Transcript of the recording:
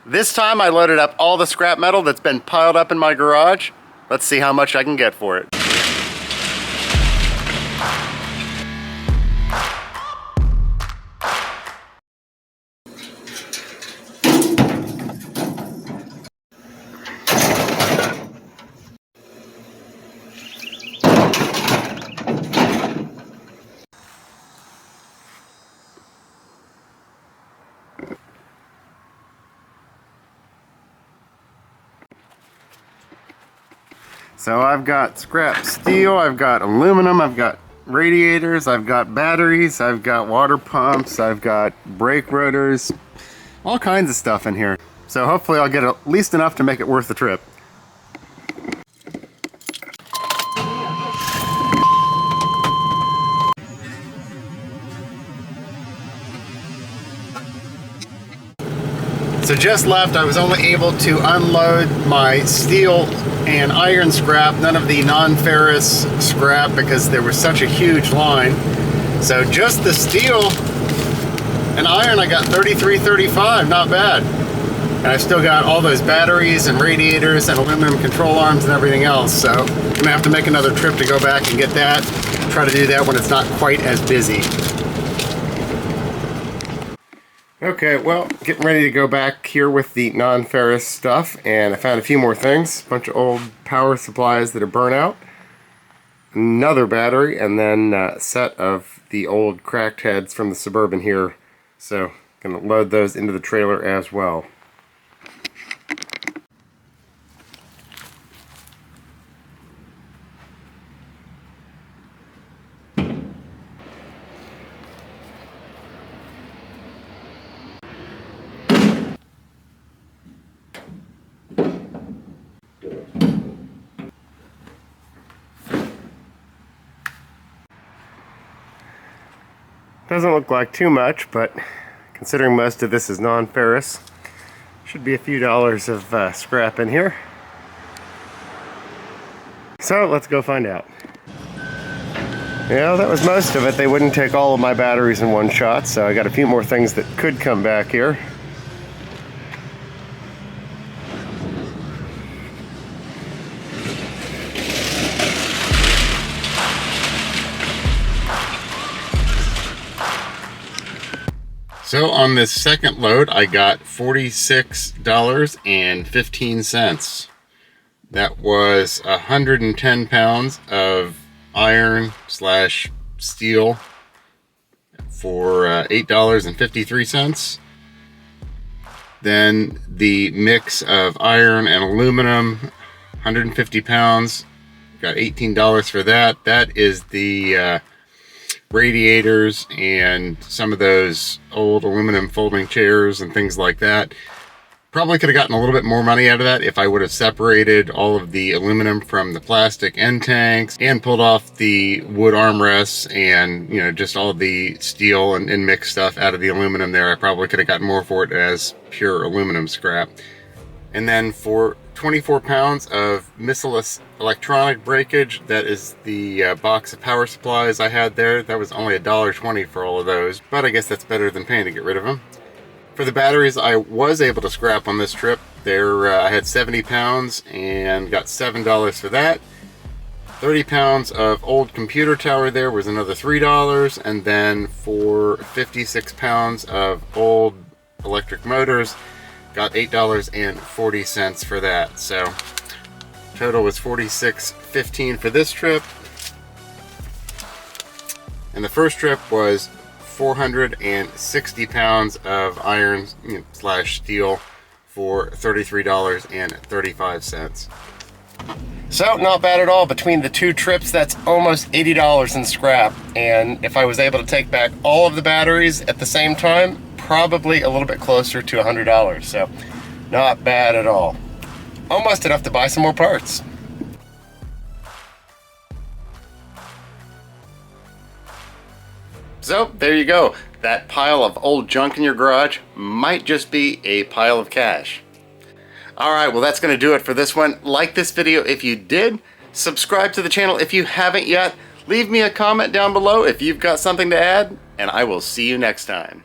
This time I loaded up all the scrap metal that's been piled up in my garage. Let's see how much I can get for it. So I've got scrap steel, I've got aluminum, I've got radiators, I've got batteries, I've got water pumps, I've got brake rotors, all kinds of stuff in here. So hopefully I'll get at least enough to make it worth the trip. So just left, I was only able to unload my steel and iron scrap, none of the non-ferrous scrap because there was such a huge line. So just the steel and iron, I got $33.35, not bad. And I've still got all those batteries and radiators and aluminum control arms and everything else. So I'm gonna have to make another trip to go back and get that. Try to do that when it's not quite as busy. Okay, well, getting ready to go back here with the non-ferrous stuff, and I found a few more things. A bunch of old power supplies that are burnt out, another battery, and then a set of the old cracked heads from the Suburban here. So, gonna load those into the trailer as well. Doesn't look like too much, but considering most of this is non-ferrous, should be a few dollars of scrap in here. So let's go find out. Yeah, that was most of it. They wouldn't take all of my batteries in one shot, so I got a few more things that could come back here. So on this second load, I got $46.15. That was 110 pounds of iron slash steel for $8.53. Then the mix of iron and aluminum, 150 pounds, got $18 for that. That is the radiators and some of those old aluminum folding chairs and things like that. Probably could have gotten a little bit more money out of that if I would have separated all of the aluminum from the plastic end tanks and pulled off the wood armrests and, you know, just all the steel and mixed stuff out of the aluminum there. I probably could have gotten more for it as pure aluminum scrap. And then for 24 pounds of miscellaneous electronic breakage, that is the box of power supplies I had there. That was only $1.20 for all of those, but I guess that's better than paying to get rid of them. For the batteries, I was able to scrap on this trip. There, I had 70 pounds and got $7 for that. 30 pounds of old computer tower there was another $3, and then for 56 pounds of old electric motors, got $8.40 for that. So total was $46.15 for this trip. And the first trip was 460 pounds of iron slash steel for $33.35. So not bad at all. Between the two trips, that's almost $80 in scrap. And if I was able to take back all of the batteries at the same time, probably a little bit closer to $100. So not bad at all. Almost enough to buy some more parts. So there you go. That pile of old junk in your garage might just be a pile of cash. Alright, well that's going to do it for this one. Like this video if you did. Subscribe to the channel if you haven't yet. Leave me a comment down below if you've got something to add. And I will see you next time.